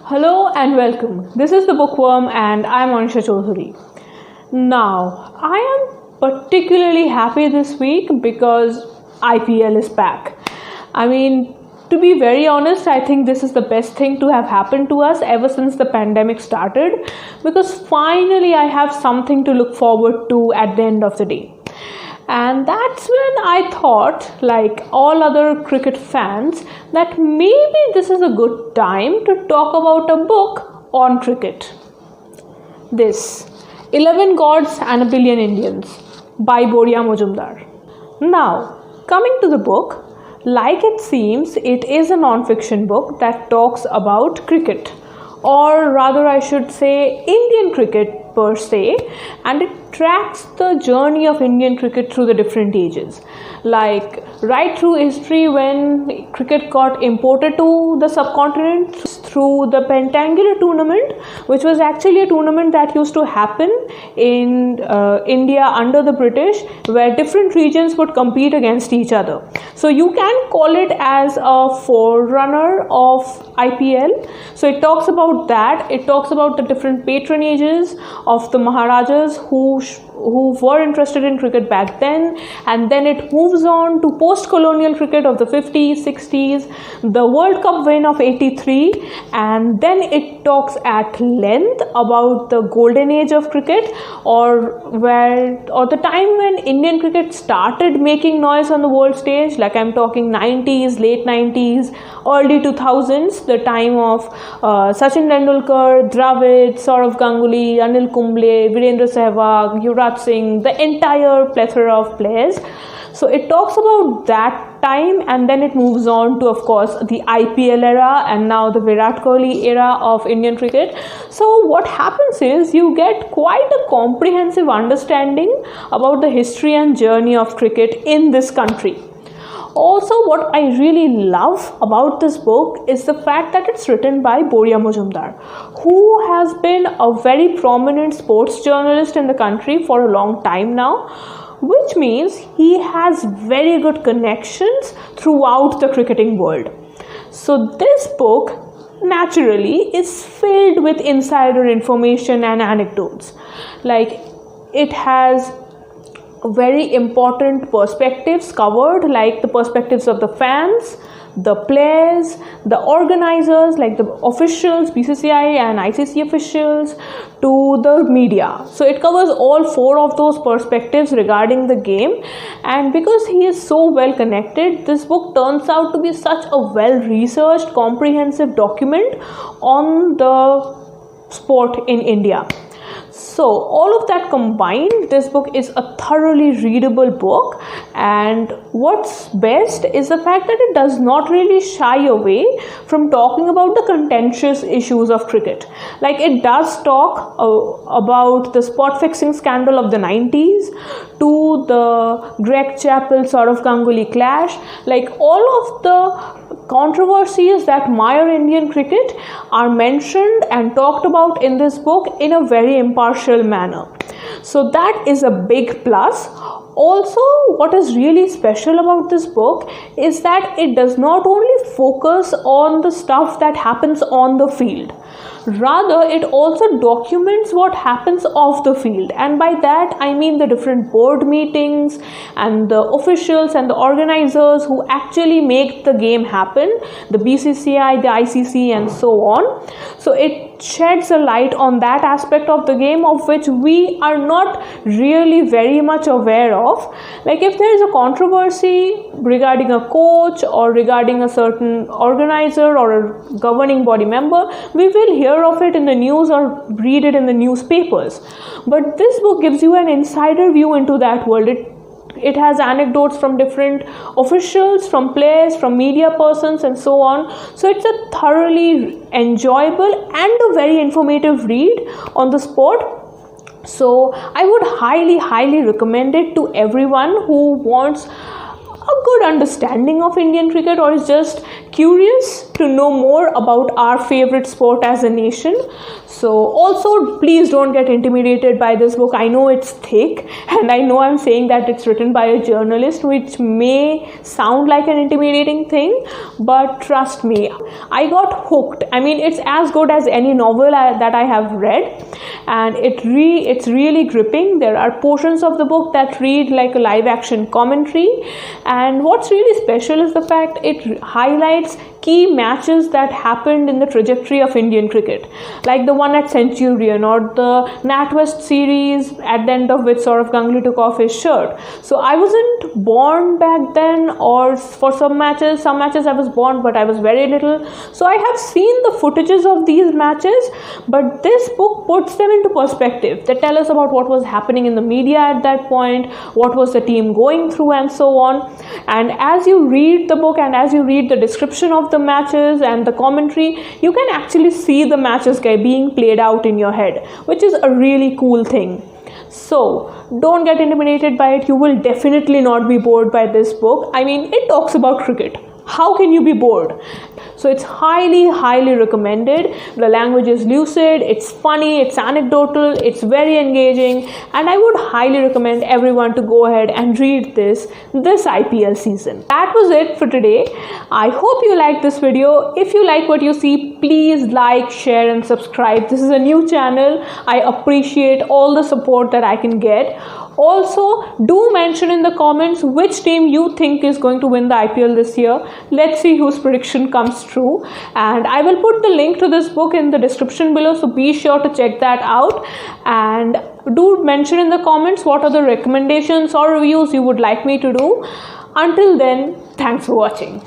Hello and welcome. This is the Bookworm and I'm Anisha Chaudhary. Now, I am particularly happy this week because IPL is back. To be very honest, I think this is the best thing to have happened to us ever since the pandemic started, because finally I have something to look forward to at the end of the day. And that's when I thought, like all other cricket fans, that maybe this is a good time to talk about a book on cricket. This 11 Gods and a Billion Indians by Boria Majumdar. Now, coming to the book, like it seems, it is a non-fiction book that talks about cricket, or rather I should say Indian cricket per se, and it tracks the journey of Indian cricket through the different ages, like right through history when cricket got imported to the subcontinent, through the Pentangular tournament, which was actually a tournament that used to happen in India under the British, where different regions would compete against each other. So you can call it as a forerunner of IPL. So it talks about that. It talks about the different patronages of the Maharajas who were interested in cricket back then, and then it moves on to post-colonial cricket of the 50s, 60s, the World Cup win of 83, and then it talks at length about the golden age of cricket, or the time when Indian cricket started making noise on the world stage, like I'm talking 90s, late 90s, early 2000s, the time of Sachin Tendulkar, Dravid, Saurav Ganguly, Anil Kumble, Virendra Sehwag, Yuvraj Singh, the entire plethora of players. So it talks about that time, and then it moves on to, of course, the IPL era and now the Virat Kohli era of Indian cricket. So what happens is you get quite a comprehensive understanding about the history and journey of cricket in this country. Also, what I really love about this book is the fact that it's written by Boria Majumdar, who has been a very prominent sports journalist in the country for a long time now, which means he has very good connections throughout the cricketing world. So this book naturally is filled with insider information and anecdotes. Like, it has very important perspectives covered, like the perspectives of the fans, the players, the organizers, like the officials, BCCI and ICC officials, to the media. So it covers all four of those perspectives regarding the game, and because he is so well connected, this book turns out to be such a well researched, comprehensive document on the sport in India. So all of that combined, this book is a thoroughly readable book, and what's best is the fact that it does not really shy away from talking about the contentious issues of cricket. Like, it does talk about the spot fixing scandal of the 90s, to the Greg Chappell Saurav Ganguly clash. Like, all of the controversies that mire Indian cricket are mentioned and talked about in this book in a very impartial manner. So that is a big plus. Also, what is really special about this book is that it does not only focus on the stuff that happens on the field. Rather, it also documents what happens off the field, and by that I mean the different board meetings and the officials and the organizers who actually make the game happen, the BCCI, the ICC and so on. So it sheds a light on that aspect of the game of which we are not really very much aware of. Like, if there is a controversy regarding a coach or regarding a certain organizer or a governing body member, we will hear of it in the news or read it in the newspapers. But this book gives you an insider view into that world. It has anecdotes from different officials, from players, from media persons and so on. So it's a thoroughly enjoyable and a very informative read on the sport. So I would highly recommend it to everyone who wants a good understanding of Indian cricket or is just curious to know more about our favorite sport as a nation. So also please don't get intimidated by this book. I know it's thick, and I know I'm saying that it's written by a journalist, which may sound like an intimidating thing, but trust me, I got hooked. I mean, it's as good as any novel that I have read, and it's really gripping. There are portions of the book that read like a live action commentary, and what's really special is the fact it highlights key matches that happened in the trajectory of Indian cricket, like the one at Centurion or the NatWest series, at the end of which Saurav Ganguly took off his shirt. So I wasn't born back then, or for some matches I was born, but I was very little. So I have seen the footages of these matches, but this book puts them into perspective. They tell us about what was happening in the media at that point, what was the team going through, and so on. And as you read the book and as you read the description of the matches and the commentary, you can actually see the matches being played out in your head, which is a really cool thing. So don't get intimidated by it. You will definitely not be bored by this book. I mean, it talks about cricket. How can you be bored? So it's highly recommended. The language is lucid, it's funny, it's anecdotal, it's very engaging, and I would highly recommend everyone to go ahead and read this IPL season. That was it for today. I hope you liked this video. If you like what you see, please like, share, and subscribe. This is a new channel. I appreciate all the support that I can get. Also, do mention in the comments which team you think is going to win the IPL this year. Let's see whose prediction comes true. And I will put the link to this book in the description below, so be sure to check that out. And do mention in the comments what are the recommendations or reviews you would like me to do. Until then, thanks for watching.